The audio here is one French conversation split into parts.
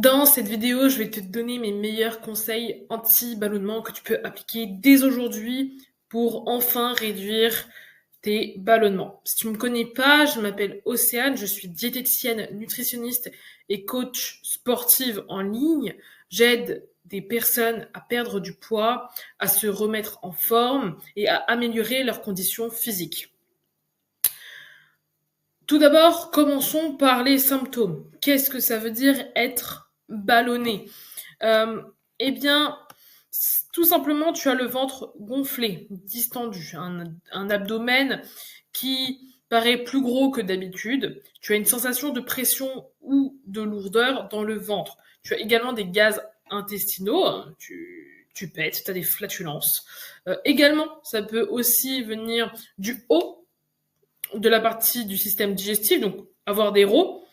Dans cette vidéo, je vais te donner mes meilleurs conseils anti-ballonnement que tu peux appliquer dès aujourd'hui pour enfin réduire tes ballonnements. Si tu ne me connais pas, je m'appelle Océane, je suis diététicienne, nutritionniste et coach sportive en ligne. J'aide des personnes à perdre du poids, à se remettre en forme et à améliorer leurs conditions physiques. Tout d'abord, commençons par les symptômes. Qu'est-ce que ça veut dire être ballonné? Eh bien, tout simplement, tu as le ventre gonflé, distendu, un abdomen qui paraît plus gros que d'habitude. Tu as une sensation de pression ou de lourdeur dans le ventre. Tu as également des gaz intestinaux, tu pètes, tu as des flatulences. Également, ça peut aussi venir du haut de la partie du système digestif, donc avoir des rots,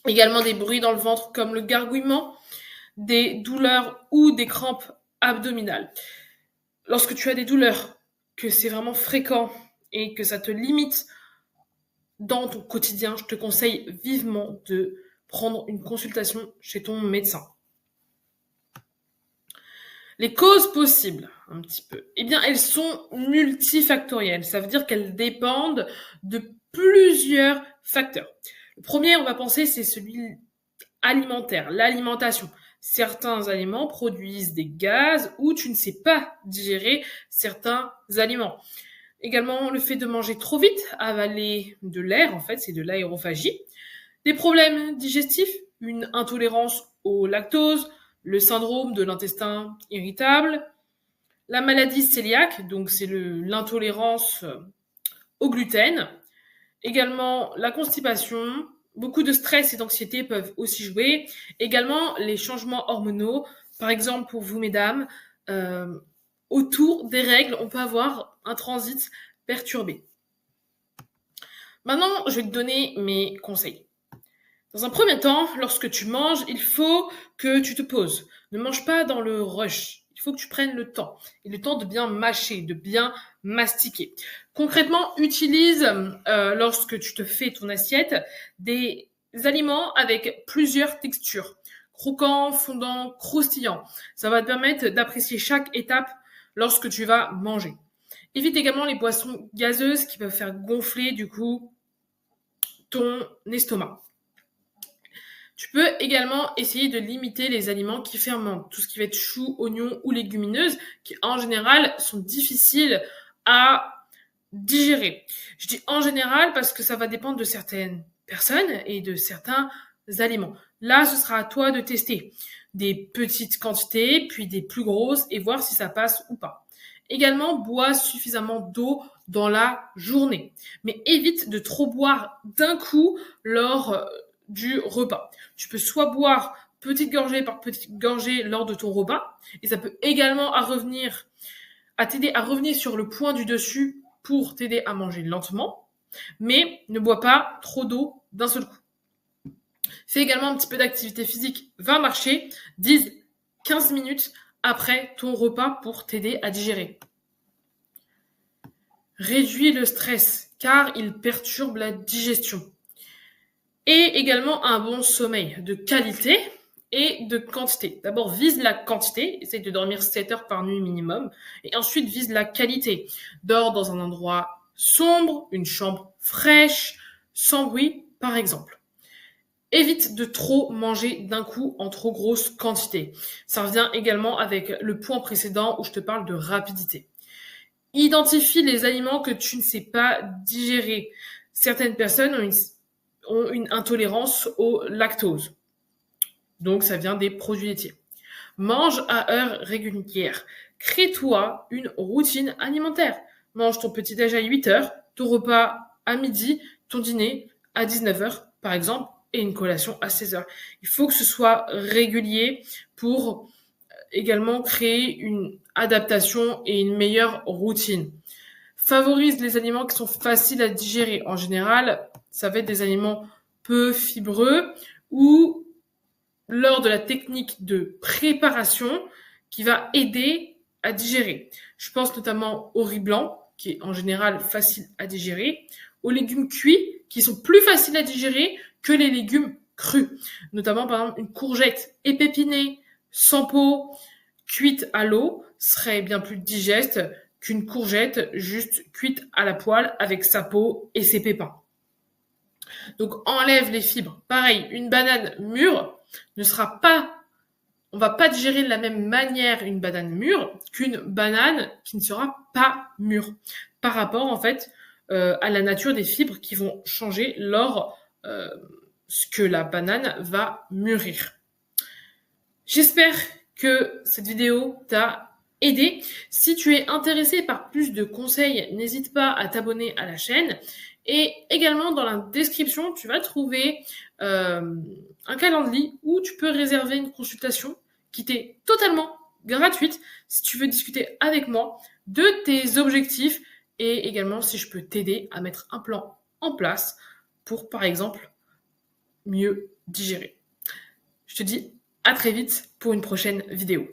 également des bruits dans le ventre comme le gargouillement, des douleurs ou des crampes abdominales. Lorsque tu as des douleurs, que c'est vraiment fréquent et que ça te limite dans ton quotidien, je te conseille vivement de prendre une consultation chez ton médecin. Les causes possibles, un petit peu, eh bien, elles sont multifactorielles. Ça veut dire qu'elles dépendent de plusieurs facteurs. Le premier, on va penser, c'est celui alimentaire, l'alimentation. Certains aliments produisent des gaz ou tu ne sais pas digérer certains aliments. Également, le fait de manger trop vite, avaler de l'air, en fait, c'est de l'aérophagie. Des problèmes digestifs, une intolérance au lactose, le syndrome de l'intestin irritable, la maladie cœliaque, donc c'est l'intolérance au gluten, également la constipation, beaucoup de stress et d'anxiété peuvent aussi jouer, également les changements hormonaux, par exemple pour vous mesdames, autour des règles, on peut avoir un transit perturbé. Maintenant, je vais te donner mes conseils. Dans un premier temps, lorsque tu manges, il faut que tu te poses. Ne mange pas dans le rush. Il faut que tu prennes le temps. Et le temps de bien mâcher, de bien mastiquer. Concrètement, utilise, lorsque tu te fais ton assiette, des aliments avec plusieurs textures. Croquant, fondant, croustillant. Ça va te permettre d'apprécier chaque étape lorsque tu vas manger. Évite également les boissons gazeuses qui peuvent faire gonfler, du coup, ton estomac. Tu peux également essayer de limiter les aliments qui fermentent, tout ce qui va être choux, oignons ou légumineuses, qui en général sont difficiles à digérer. Je dis en général parce que ça va dépendre de certaines personnes et de certains aliments. Là, ce sera à toi de tester des petites quantités, puis des plus grosses et voir si ça passe ou pas. Également, bois suffisamment d'eau dans la journée, mais évite de trop boire d'un coup lors du repas. Tu peux soit boire petite gorgée par petite gorgée lors de ton repas, et ça peut également t'aider à revenir sur le point du dessus pour t'aider à manger lentement, mais ne bois pas trop d'eau d'un seul coup. Fais également un petit peu d'activité physique, va marcher 10-15 minutes après ton repas pour t'aider à digérer. Réduis le stress, car il perturbe la digestion. Et également un bon sommeil de qualité et de quantité. D'abord, vise la quantité, essaye de dormir 7 heures par nuit minimum, et ensuite vise la qualité. Dors dans un endroit sombre, une chambre fraîche, sans bruit, par exemple. Évite de trop manger d'un coup en trop grosse quantité. Ça revient également avec le point précédent où je te parle de rapidité. Identifie les aliments que tu ne sais pas digérer. Certaines personnes ont une intolérance au lactose. Donc, ça vient des produits laitiers. Mange à heure régulière. Crée-toi une routine alimentaire. Mange ton petit-déj à 8 heures, ton repas à midi, ton dîner à 19 heures, par exemple, et une collation à 16 heures. Il faut que ce soit régulier pour également créer une adaptation et une meilleure routine. Favorise les aliments qui sont faciles à digérer. En général, ça va être des aliments peu fibreux ou lors de la technique de préparation qui va aider à digérer. Je pense notamment au riz blanc, qui est en général facile à digérer, aux légumes cuits, qui sont plus faciles à digérer que les légumes crues. Notamment, par exemple, une courgette épépinée, sans peau, cuite à l'eau, serait bien plus digeste qu'une courgette juste cuite à la poêle avec sa peau et ses pépins. Donc enlève les fibres. Pareil, une banane mûre ne sera pas, on va pas digérer de la même manière une banane mûre qu'une banane qui ne sera pas mûre. Par rapport en fait à la nature des fibres qui vont changer lors que la banane va mûrir. J'espère que cette vidéo t'a aidé. Si tu es intéressé par plus de conseils, n'hésite pas à t'abonner à la chaîne. Et également, dans la description, tu vas trouver un calendrier où tu peux réserver une consultation qui t'est totalement gratuite si tu veux discuter avec moi de tes objectifs et également si je peux t'aider à mettre un plan en place pour, par exemple, mieux digérer. Je te dis à très vite pour une prochaine vidéo.